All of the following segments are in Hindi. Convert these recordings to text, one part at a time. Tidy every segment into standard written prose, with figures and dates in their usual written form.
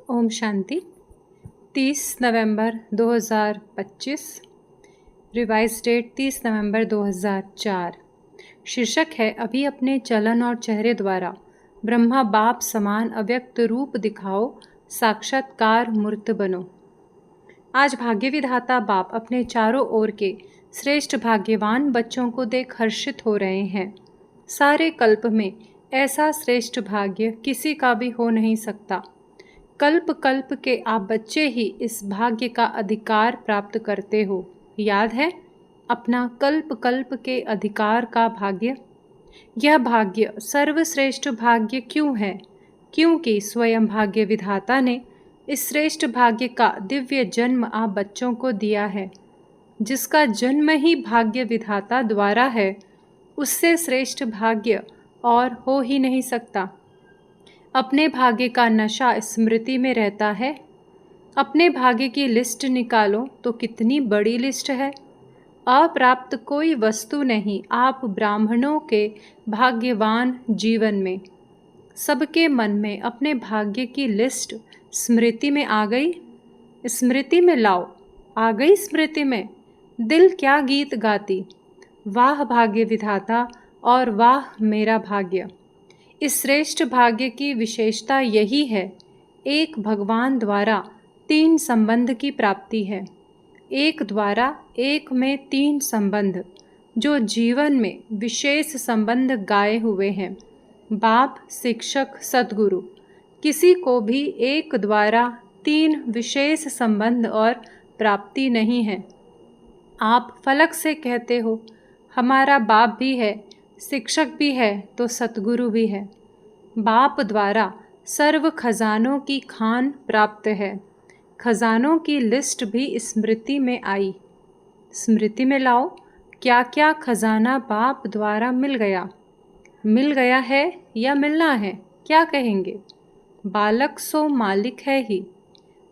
ओम शांति। 30 नवंबर 2025, रिवाइज डेट 30 नवंबर 2004। शीर्षक है अभी अपने चलन और चेहरे द्वारा ब्रह्मा बाप समान अव्यक्त रूप दिखाओ, साक्षात्कार मूर्त बनो। आज भाग्य विधाता बाप अपने चारों ओर के श्रेष्ठ भाग्यवान बच्चों को देख हर्षित हो रहे हैं। सारे कल्प में ऐसा श्रेष्ठ भाग्य किसी का भी हो नहीं सकता। कल्प कल्प के आप बच्चे ही इस भाग्य का अधिकार प्राप्त करते हो। याद है अपना कल्प कल्प के अधिकार का भाग्य। यह भाग्य सर्वश्रेष्ठ भाग्य क्यों है? क्योंकि स्वयं भाग्य विधाता ने इस श्रेष्ठ भाग्य का दिव्य जन्म आप बच्चों को दिया है। जिसका जन्म ही भाग्य विधाता द्वारा है, उससे श्रेष्ठ भाग्य और हो ही नहीं सकता। अपने भाग्य का नशा स्मृति में रहता है। अपने भाग्य की लिस्ट निकालो तो कितनी बड़ी लिस्ट है। अप्राप्त कोई वस्तु नहीं आप ब्राह्मणों के भाग्यवान जीवन में। सबके मन में अपने भाग्य की लिस्ट स्मृति में आ गई। स्मृति में लाओ। आ गई स्मृति में। दिल क्या गीत गाती, वाह भाग्य विधाता और वाह मेरा भाग्य। इस श्रेष्ठ भाग्य की विशेषता यही है, एक भगवान द्वारा तीन संबंध की प्राप्ति है। एक द्वारा एक में तीन संबंध, जो जीवन में विशेष संबंध गाए हुए हैं। बाप, शिक्षक, सद्गुरु। किसी को भी एक द्वारा तीन विशेष संबंध और प्राप्ति नहीं है। आप फलक से कहते हो हमारा बाप भी है, शिक्षक भी है तो सतगुरु भी है। बाप द्वारा सर्व खजानों की खान प्राप्त है। खजानों की लिस्ट भी स्मृति में आई। स्मृति में लाओ क्या क्या खजाना बाप द्वारा मिल गया है या मिलना है, क्या कहेंगे? बालक सो मालिक है ही।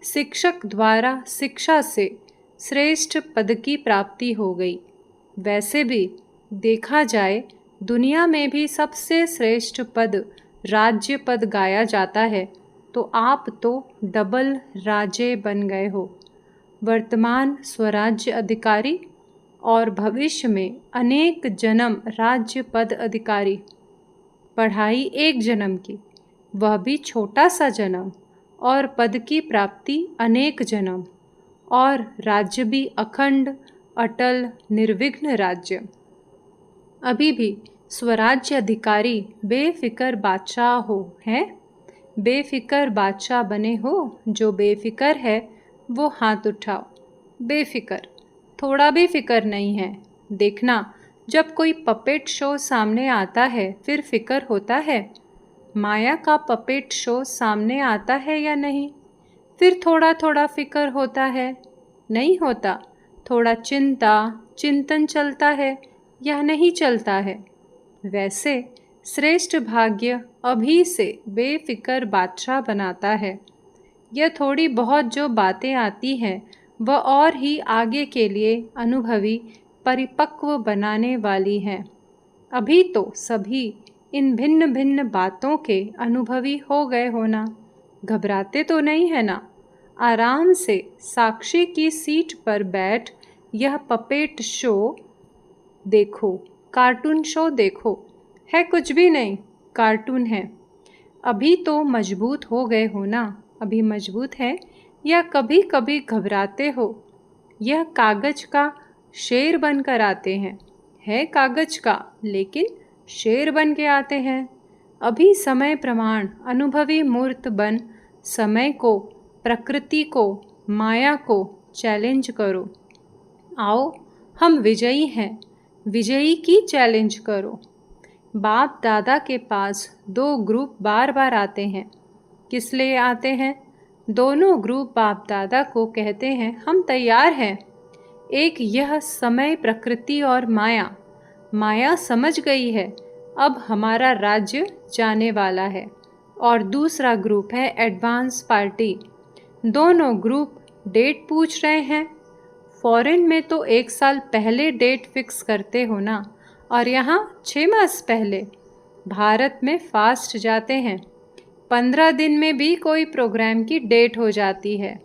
शिक्षक द्वारा शिक्षा से श्रेष्ठ पद की प्राप्ति हो गई। वैसे भी देखा जाए दुनिया में भी सबसे श्रेष्ठ पद राज्य पद गाया जाता है, तो आप तो डबल राजे बन गए हो। वर्तमान स्वराज्य अधिकारी और भविष्य में अनेक जन्म राज्य पद अधिकारी। पढ़ाई एक जन्म की, वह भी छोटा सा जन्म, और पद की प्राप्ति अनेक जन्म, और राज्य भी अखंड अटल निर्विघ्न राज्य। अभी भी स्वराज्य अधिकारी बेफिक्र बादशाह हो हैं। बेफिक्र बादशाह बने हो। जो बेफिक्र है वो हाथ उठाओ। बेफिक्र, थोड़ा भी फिक्र नहीं है। देखना जब कोई पपेट शो सामने आता है फिर फिक्र होता है। माया का पपेट शो सामने आता है या नहीं, फिर थोड़ा थोड़ा फिक्र होता है, नहीं होता। थोड़ा चिंतन चलता है या नहीं चलता है। वैसे श्रेष्ठ भाग्य अभी से बेफिक्र बादशाह बनाता है। यह थोड़ी बहुत जो बातें आती हैं वह और ही आगे के लिए अनुभवी परिपक्व बनाने वाली हैं। अभी तो सभी इन भिन्न भिन्न बातों के अनुभवी हो गए हो ना। घबराते तो नहीं है ना। आराम से साक्षी की सीट पर बैठ यह पपेट शो देखो, कार्टून शो देखो। है कुछ भी नहीं, कार्टून है। अभी तो मजबूत हो गए हो ना। अभी मजबूत है या कभी कभी घबराते हो? यह कागज का शेर बनकर आते हैं। है कागज का लेकिन शेर बन के आते हैं। अभी समय प्रमाण अनुभवी मूर्त बन समय को, प्रकृति को, माया को चैलेंज करो। आओ हम विजयी हैं, विजयी की चैलेंज करो। बाप दादा के पास दो ग्रुप बार बार आते हैं। किस लिए आते हैं? दोनों ग्रुप बाप दादा को कहते हैं हम तैयार हैं। एक यह समय प्रकृति और माया समझ गई है, अब हमारा राज्य जाने वाला है। और दूसरा ग्रुप है एडवांस पार्टी। दोनों ग्रुप डेट पूछ रहे हैं। फॉरेन में तो 1 साल पहले डेट फिक्स करते हो ना, और यहाँ 6 मास पहले। भारत में फास्ट जाते हैं। 15 दिन में भी कोई प्रोग्राम की डेट हो जाती है,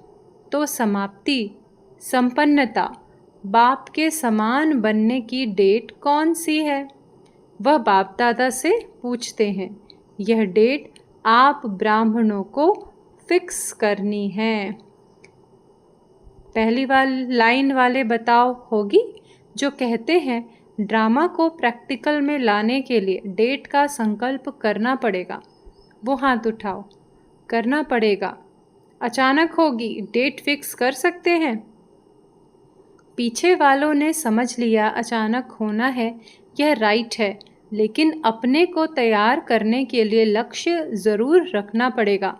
तो समाप्ति, संपन्नता, बाप के समान बनने की डेट कौन सी है? वह बाप दादा से पूछते हैं। यह डेट आप ब्राह्मणों को फिक्स करनी है। पहली लाइन वाले बताओ होगी, जो कहते हैं ड्रामा को प्रैक्टिकल में लाने के लिए डेट का संकल्प करना पड़ेगा। वो हाथ उठाओ। करना पड़ेगा। अचानक होगी, डेट फिक्स कर सकते हैं? पीछे वालों ने समझ लिया अचानक होना है, यह राइट है, लेकिन अपने को तैयार करने के लिए लक्ष्य ज़रूर रखना पड़ेगा।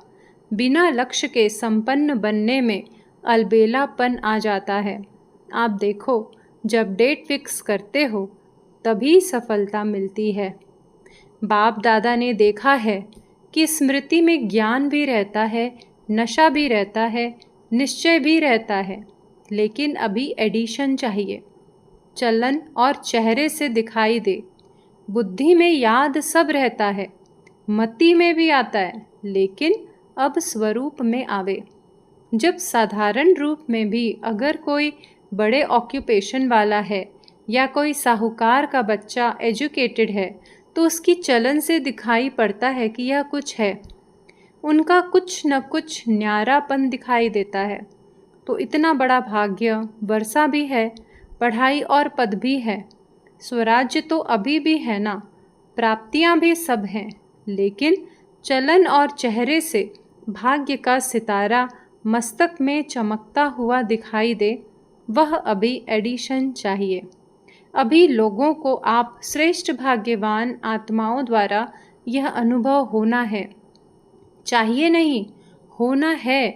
बिना लक्ष्य के संपन्न बनने में अलबेलापन आ जाता है। आप देखो, जब डेट फिक्स करते हो तभी सफलता मिलती है। बाप दादा ने देखा है कि स्मृति में ज्ञान भी रहता है, नशा भी रहता है, निश्चय भी रहता है, लेकिन अभी एडिशन चाहिए। चलन और चेहरे से दिखाई दे। बुद्धि में याद सब रहता है, मति में भी आता है, लेकिन अब स्वरूप में आवे। जब साधारण रूप में भी अगर कोई बड़े ऑक्यूपेशन वाला है या कोई साहूकार का बच्चा एजुकेटेड है, तो उसकी चलन से दिखाई पड़ता है कि यह कुछ है। उनका कुछ न कुछ न्यारापन दिखाई देता है। तो इतना बड़ा भाग्य, वर्षा भी है, पढ़ाई और पद भी है, स्वराज्य तो अभी भी है ना, प्राप्तियां भी सब हैं, लेकिन चलन और चेहरे से भाग्य का सितारा मस्तक में चमकता हुआ दिखाई दे, वह अभी एडिशन चाहिए। अभी लोगों को आप श्रेष्ठ भाग्यवान आत्माओं द्वारा यह अनुभव होना है, चाहिए नहीं, होना है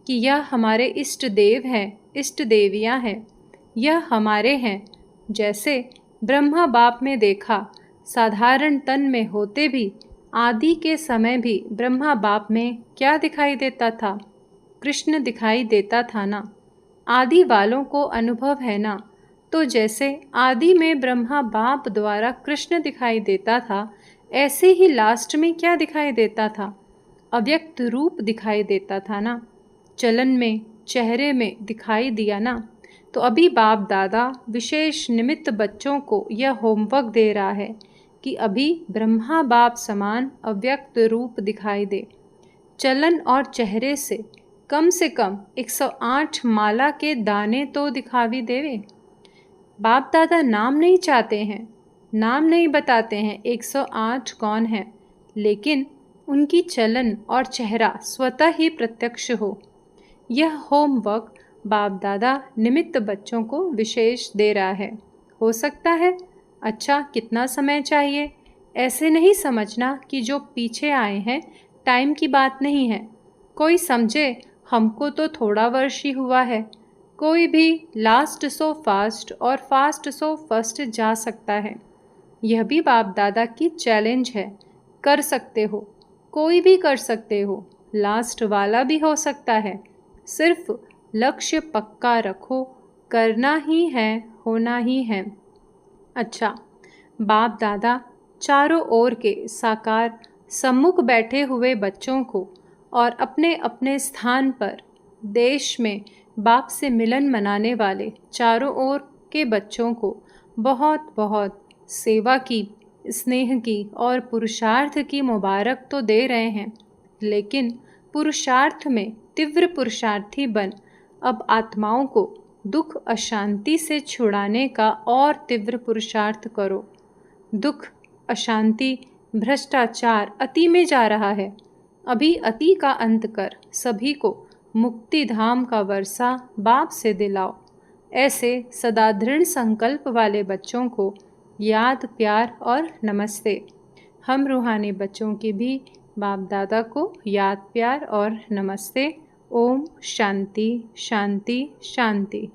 कि यह हमारे इष्ट देव हैं, इष्ट देवियां हैं, यह हमारे हैं। जैसे ब्रह्मा बाप में देखा, साधारण तन में होते भी आदि के समय भी ब्रह्मा बाप में क्या दिखाई देता था? कृष्ण दिखाई देता था ना। आदि वालों को अनुभव है ना। तो जैसे आदि में ब्रह्मा बाप द्वारा कृष्ण दिखाई देता था, ऐसे ही लास्ट में क्या दिखाई देता था? अव्यक्त रूप दिखाई देता था ना। चलन में, चेहरे में दिखाई दिया ना। तो अभी बाप दादा विशेष निमित्त बच्चों को यह होमवर्क दे रहा है कि अभी ब्रह्मा बाप समान अव्यक्त रूप दिखाई दे। चलन और चेहरे से कम 108 माला के दाने तो दिखावी देवे। बाप दादा नाम नहीं चाहते हैं, नाम नहीं बताते हैं 108 कौन है, लेकिन उनकी चलन और चेहरा स्वतः ही प्रत्यक्ष हो। यह होमवर्क बाप दादा निमित्त बच्चों को विशेष दे रहा है। हो सकता है। अच्छा, कितना समय चाहिए? ऐसे नहीं समझना कि जो पीछे आए हैं टाइम की बात नहीं है। कोई समझे हमको तो थोड़ा वर्ष ही हुआ है। कोई भी लास्ट सो फास्ट और फास्ट सो फर्स्ट जा सकता है। यह भी बाप दादा की चैलेंज है। कर सकते हो, कोई भी कर सकते हो, लास्ट वाला भी हो सकता है। सिर्फ लक्ष्य पक्का रखो, करना ही है, होना ही है। अच्छा, बाप दादा चारों ओर के साकार सम्मुख बैठे हुए बच्चों को और अपने अपने स्थान पर देश में बाप से मिलन मनाने वाले चारों ओर के बच्चों को बहुत बहुत सेवा की, स्नेह की और पुरुषार्थ की मुबारक तो दे रहे हैं, लेकिन पुरुषार्थ में तीव्र पुरुषार्थी बन अब आत्माओं को दुख अशांति से छुड़ाने का और तीव्र पुरुषार्थ करो। दुख, अशांति, भ्रष्टाचार अति में जा रहा है। अभी अति का अंत कर सभी को मुक्ति धाम का वर्षा बाप से दिलाओ। ऐसे सदा दृढ़ संकल्प वाले बच्चों को याद, प्यार और नमस्ते। हम रूहानी बच्चों की भी बाप दादा को याद, प्यार और नमस्ते। ओम शांति शांति शांति।